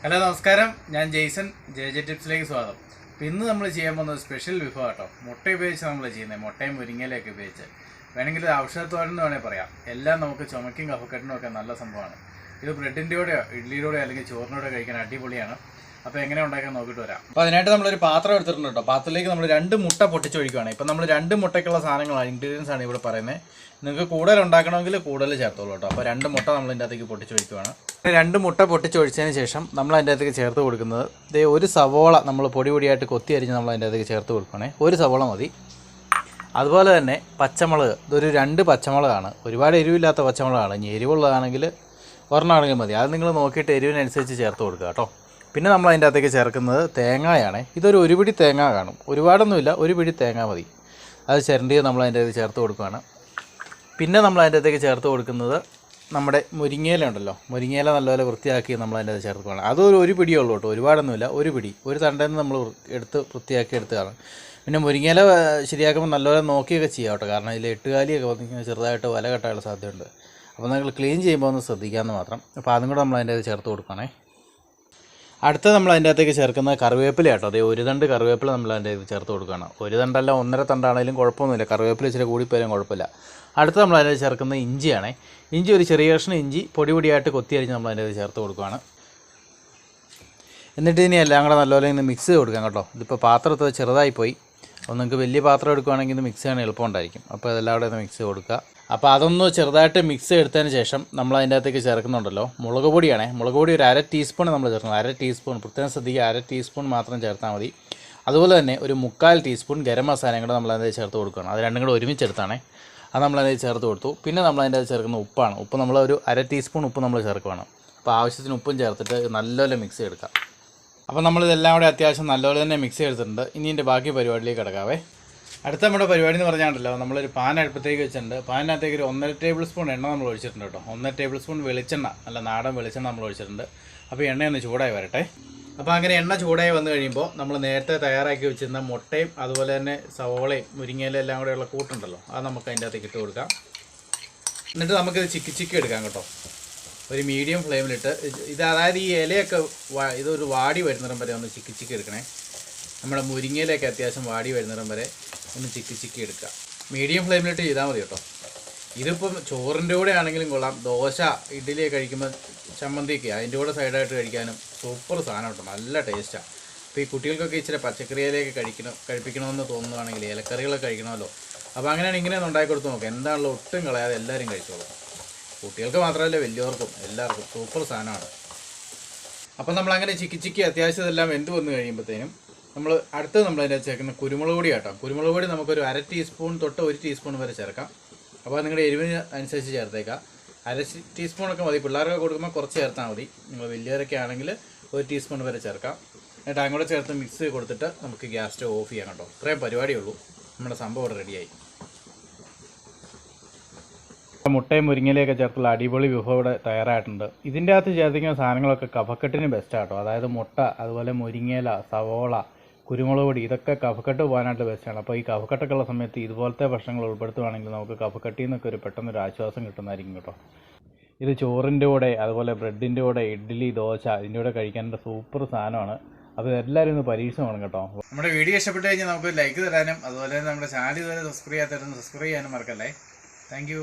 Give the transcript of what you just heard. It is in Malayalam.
ഹലോ നമസ്കാരം, ഞാൻ ജെയ്സൺ. ജെ ടിപ്സിലേക്ക് സ്വാഗതം. അപ്പോൾ ഇന്ന് നമ്മൾ ചെയ്യാൻ പോകുന്നത് സ്പെഷ്യൽ വിഭവം കേട്ടോ. മുട്ട ഉപയോഗിച്ച് നമ്മൾ ചെയ്യുന്നത്, മുട്ടയും മുരിങ്ങയിലൊക്കെ ഉപയോഗിച്ച് വേണമെങ്കിൽ ഇത് ഔഷധത്തോടെന്ന് വേണമെങ്കിൽ പറയാം. എല്ലാം നമുക്ക് ചുമക്കും കഫക്കെട്ടിനും ഒക്കെ നല്ല സംഭവമാണ്. ഇത് ബ്രെഡിൻ്റെ കൂടെയോ ഇഡ്ഡലിയുടെ അല്ലെങ്കിൽ ചോറിനോടെ കഴിക്കാൻ അടിപൊളിയാണ്. അപ്പോൾ എങ്ങനെ ഉണ്ടാക്കാൻ നോക്കിയിട്ട് വരാം. അപ്പോൾ അതിനായിട്ട് നമ്മളൊരു പാത്രം എടുത്തിട്ടുണ്ട് കേട്ടോ. പാത്രത്തിലേക്ക് നമ്മൾ 2 മുട്ട പൊട്ടിച്ചൊഴിക്കുകയാണ്. ഇപ്പോൾ നമ്മൾ 2 മുട്ടയ്ക്കുള്ള സാധനങ്ങളാണ്, ഇൻഗ്രീഡിയൻസ് ആണ് ഇവിടെ പറയുന്നത്. നിങ്ങൾക്ക് കൂടുതൽ ഉണ്ടാക്കണമെങ്കിൽ കൂടുതൽ ചേർത്തോളൂ കേട്ടോ. അപ്പോൾ 2 മുട്ട നമ്മൾ ഇതിൻ്റെ അകത്തേക്ക് പൊട്ടിച്ചൊഴിക്കുകയാണ്. 2 മുട്ട പൊട്ടിച്ചൊഴിച്ചതിന് ശേഷം നമ്മൾ അതിൻ്റെ അകത്തേക്ക് ചേർത്ത് കൊടുക്കുന്നത് ഒരു സവോള നമ്മൾ പൊടിയായിട്ട് കൊത്തി അരിഞ്ഞ് നമ്മൾ അതിൻ്റെ അകത്തേക്ക് ചേർത്ത് കൊടുക്കുകയാണെ. ഒരു സവോള മതി. അതുപോലെ തന്നെ പച്ചമുളക്, ഇതൊരു 2 പച്ചമുളകാണ്. ഒരുപാട് എരിവില്ലാത്ത പച്ചമുളകാണ്. ഇനി എരിവുള്ളതാണെങ്കിൽ ഒരെണ്ണമാണെങ്കിൽ മതി. അത് നിങ്ങൾ നോക്കിയിട്ട് എരിവിനനുസരിച്ച് ചേർത്ത് കൊടുക്കുക കേട്ടോ. പിന്നെ നമ്മൾ അതിൻ്റെ അകത്തേക്ക് ചേർക്കുന്നത് തേങ്ങയാണ്. ഇതൊരു 1 പിടി തേങ്ങ കാണും, ഒരുപാടൊന്നുമില്ല, 1 പിടി തേങ്ങ മതി. അത് ചിരണ്ടിയത് നമ്മൾ അതിൻ്റെ അകത്തേക്ക് ചേർത്ത് കൊടുക്കുകയാണ്. പിന്നെ നമ്മൾ അതിൻ്റെ അകത്തേക്ക് ചേർത്ത് കൊടുക്കുന്നത് നമ്മുടെ മുരിങ്ങയില ഉണ്ടല്ലോ, മുരിങ്ങയില നല്ലപോലെ വൃത്തിയാക്കി നമ്മൾ അതിൻ്റെ അകത്ത് ചേർത്ത് കൊടുക്കണം. അതൊരു 1 പിടിയേ ഉള്ളൂ കേട്ടോ, ഒരുപാടൊന്നുമില്ല, 1 പിടി. ഒരു തണ്ടയിൽ നിന്ന് നമ്മൾ എടുത്ത് വൃത്തിയാക്കി എടുത്തതാണ്. പിന്നെ മുരിങ്ങയില ശരിയാക്കുമ്പോൾ നല്ലപോലെ നോക്കിയൊക്കെ ചെയ്യാം കേട്ടോ, കാരണം ഇതിൽ 8 കാലിയൊക്കെ വന്നിങ്ങനെ ചെറുതായിട്ട് വല കെട്ടാനുള്ള സാധ്യതയുണ്ട്. അപ്പോൾ നിങ്ങൾ ക്ലീൻ ചെയ്യുമ്പോൾ ഒന്ന് ശ്രദ്ധിക്കാമെന്ന് മാത്രം. അപ്പോൾ അതും കൂടെ നമ്മൾ അതിൻ്റെ അകത്ത് ചേർത്ത് കൊടുക്കണേ. അടുത്ത നമ്മൾ അതിൻ്റെ അകത്തേക്ക് ചേർക്കുന്നത് കറിവേപ്പില കേട്ടോ. അതേ 1 തണ്ട് കറിവേപ്പില നമ്മൾ അതിൻ്റെ അകത്ത് ചേർത്ത് കൊടുക്കുകയാണ്. 1 തണ്ടല്ല 1.5 തണ്ടാണെങ്കിലും കുഴപ്പമൊന്നുമില്ല, കറിവേപ്പില ഇച്ചിരി കൂടിപ്പോയാലും കുഴപ്പമില്ല. അടുത്ത് നമ്മൾ അതിൻ്റെ ചേർക്കുന്നത് ഇഞ്ചിയാണ്. ഇഞ്ചി ഒരു ചെറിയ കഷ്ണം ഇഞ്ചി പൊടിയായിട്ട് കൊത്തി അരിഞ്ഞ് നമ്മൾ അതിൻ്റെ അകത്ത് ചേർത്ത് കൊടുക്കുകയാണ്. എന്നിട്ട് ഇനി എല്ലാം കൂടെ നല്ലപോലെ ഇന്ന് മിക്സ് ചെയ്ത് കൊടുക്കാം കേട്ടോ. ഇതിപ്പോൾ പാത്രത്തിൽ ചെറുതായിപ്പോയി, അപ്പോൾ നിങ്ങൾക്ക് വലിയ പാത്രം എടുക്കുകയാണെങ്കിൽ ഇത് മിക്സ് ചെയ്യാൻ എളുപ്പമുണ്ടായിരിക്കും. അപ്പോൾ ഇതെല്ലാം കൂടെ ഒന്ന് മിക്സ് ചെയ്ത് കൊടുക്കുക. അപ്പോൾ അതൊന്ന് ചെറുതായിട്ട് മിക്സ് എടുത്തതിന് ശേഷം നമ്മൾ അതിൻ്റെ അകത്തേക്ക് ചേർക്കുന്നുണ്ടല്ലോ മുളക് പൊടിയാണ്. മുളക് പൊടി ഒരു 1/2 ടീസ്പൂൺ നമ്മൾ ചേർക്കുന്നത്. 1/2 ടീസ്പൂൺ പ്രത്യേകം ശ്രദ്ധിക്കുക, 1/2 ടീസ്പൂൺ മാത്രം ചേർത്താൽ മതി. അതുപോലെ തന്നെ ഒരു 3/4 ടീസ്പൂൺ ഗരം മസാലയും കൂടെ നമ്മൾ അതിൽ ചേർത്ത് കൊടുക്കുകയാണ്. അത് രണ്ടും കൂടെ ഒരുമിച്ചെടുത്താണ്. അത് നമ്മളതിൽ ചേർത്ത് കൊടുത്തു. പിന്നെ നമ്മൾ അതിൻ്റെ അത് ചേർക്കുന്ന ഉപ്പാണ്. ഉപ്പ് നമ്മൾ ഒരു 1/2 ടീസ്പൂൺ ഉപ്പ് നമ്മൾ ചേർക്കുകയാണ്. അപ്പോൾ ആവശ്യത്തിന് ഉപ്പും ചേർത്തിട്ട് നല്ലപോലെ മിക്സ് ചെയ്തെടുക്കാം. അപ്പോൾ നമ്മളിതെല്ലാം കൂടെ അത്യാവശ്യം നല്ലപോലെ തന്നെ മിക്സ് ചെയ്തിട്ടുണ്ട്. ഇനി ഇതിൻ്റെ ബാക്കി പരിപാടിയിലേക്ക് കിടക്കാവേ. അടുത്ത നമ്മുടെ പരിപാടി എന്ന് പറഞ്ഞാണ്ടല്ലോ, നമ്മളൊരു പാൻ അടുപ്പത്തേക്ക് വെച്ചിട്ടുണ്ട്. പാനിനകത്തേക്ക് ഒരു 1.5 ടേബിൾ സ്പൂൺ എണ്ണ നമ്മൾ ഒഴിച്ചിട്ടുണ്ട് കേട്ടോ. 1 ടേബിൾ സ്പൂൺ വെളിച്ചെണ്ണ, നല്ല നാടൻ വെളിച്ചെണ്ണ നമ്മൾ ഒഴിച്ചിട്ടുണ്ട്. അപ്പോൾ എണ്ണയൊന്ന് ചൂടായി വരട്ടെ. അപ്പോൾ അങ്ങനെ എണ്ണ ചൂടായി വന്നു കഴിയുമ്പോൾ നമ്മൾ നേരത്തെ തയ്യാറാക്കി വെച്ചിരുന്ന മുട്ടയും അതുപോലെ തന്നെ സവോളയും മുരിങ്ങയിലും എല്ലാം കൂടെയുള്ള കൂട്ടുണ്ടല്ലോ, അത് നമുക്ക് അതിൻ്റെ അകത്തേക്ക് ഇട്ട് കൊടുക്കാം. എന്നിട്ട് നമുക്കിത് ചിക്കി എടുക്കാം കേട്ടോ. ഒരു മീഡിയം ഫ്ലെയിമിലിട്ട് ഇത്, അതായത് ഈ ഇലയൊക്കെ ഇതൊരു വാടി വരുന്നിടം വരെ ഒന്ന് ചിക്കി എടുക്കണേ. നമ്മുടെ മുരിങ്ങയിലൊക്കെ അത്യാവശ്യം വാടി വരുന്നിടം വരെ ഒന്ന് ചിക്കി എടുക്കുക. മീഡിയം ഫ്ലെയിമിലിട്ട് ചെയ്താൽ മതി കേട്ടോ. ഇതിപ്പം ചോറിൻ്റെ കൂടെ ആണെങ്കിലും കൊള്ളാം, ദോശ ഇഡ്ഡലിയൊക്കെ കഴിക്കുമ്പോൾ ചമ്മന്തിയൊക്കെ അതിൻ്റെ കൂടെ സൈഡായിട്ട് കഴിക്കാനും സൂപ്പർ സാധനം കേട്ടോ, നല്ല ടേസ്റ്റാണ്. അപ്പോൾ ഈ കുട്ടികൾക്കൊക്കെ ഇച്ചിരി പച്ചക്കറിയിലേക്ക് കഴിപ്പിക്കണമെന്ന് തോന്നുകയാണെങ്കിൽ ഇലക്കറികളൊക്കെ കഴിക്കണമല്ലോ. അപ്പോൾ അങ്ങനെയാണ് ഇങ്ങനെ ഒന്ന് ഉണ്ടാക്കി കൊടുത്ത് നോക്കുക. എന്താണല്ലോ ഒട്ടും കളയാതെ എല്ലാവരും കഴിച്ചോളും. കുട്ടികൾക്ക് മാത്രമല്ല വലിയവർക്കും എല്ലാവർക്കും സൂപ്പർ സാധനമാണ്. അപ്പോൾ നമ്മളങ്ങനെ ചിക്കി അത്യാവശ്യം ഇതെല്ലാം വെന്ത് വന്ന് കഴിയുമ്പോഴത്തേനും നമ്മൾ അടുത്തത് നമ്മളതിൻ്റെ ചേർക്കുന്ന കുരുമുളക് പൊടി കേട്ടോ. കുരുമുളക് പൊടി നമുക്കൊരു 1/2 ടീസ്പൂൺ തൊട്ട് 1 ടീസ്പൂൺ വരെ ചേർക്കാം. അപ്പോൾ നിങ്ങളുടെ എരിവിന് അനുസരിച്ച് ചേർത്തേക്കാം. 1/2 ടീസ്പൂണൊക്കെ മതി. പിള്ളേർക്ക് കൊടുക്കുമ്പോൾ കുറച്ച് ചേർത്താൽ മതി. നിങ്ങൾ വലിയവരൊക്കെ ആണെങ്കിൽ 1 ടീസ്പൂൺ വരെ ചേർക്കാം. എന്നിട്ട് അങ്ങോട്ട് ചേർത്ത് മിക്സ് കൊടുത്തിട്ട് നമുക്ക് ഗ്യാസ് സ്റ്റവ് ഓഫ് ചെയ്യാം കേട്ടോ. ഇത്രയും പരിപാടിയുള്ളൂ, നമ്മുടെ സംഭവം ഇവിടെ റെഡിയായി. മുട്ടയും മുരിങ്ങയിലൊക്കെ ചേർത്തുള്ള അടിപൊളി വിഭവം ഇവിടെ തയ്യാറായിട്ടുണ്ട്. ഇതിൻ്റെ അകത്ത് ചേർത്തിക്കുന്ന സാധനങ്ങളൊക്കെ കഫക്കെട്ടിന് ബെസ്റ്റാണ് കേട്ടോ. അതായത് മുട്ട, അതുപോലെ മുരിങ്ങയില, സവോള, കുരുമുളക് പൊടി, ഇതൊക്കെ കഫക്കെട്ട് പോകാനായിട്ട് ബെസ്റ്റാണ്. അപ്പോൾ ഈ കഫക്കെട്ടൊക്കെ ഉള്ള സമയത്ത് ഇതുപോലത്തെ ഭക്ഷണങ്ങൾ ഉൾപ്പെടുത്തുകയാണെങ്കിൽ നമുക്ക് കഫക്കെട്ടിൽ നിന്നൊക്കെ ഒരു പെട്ടെന്നൊരു ആശ്വാസം കിട്ടുന്നതായിരിക്കും കേട്ടോ. ഇത് ചോറിൻ്റെ കൂടെ അതുപോലെ ബ്രെഡിൻ്റെ കൂടെ ഇഡ്ഡലി, ദോശ ഇതിൻ്റെ കൂടെ കഴിക്കാനുള്ള സൂപ്പർ സാധനമാണ്. അപ്പോൾ എല്ലാവരും ഒന്ന് പരീക്ഷ വേണം കേട്ടോ. നമ്മുടെ വീഡിയോ ഇഷ്ടപ്പെട്ട് കഴിഞ്ഞാൽ നമുക്ക് ലൈക്ക് തരാനും അതുപോലെ നമ്മുടെ ചാനൽ ഇതുവരെ സബ്സ്ക്രൈബ് ചെയ്യാനും മറക്കല്ലേ. താങ്ക്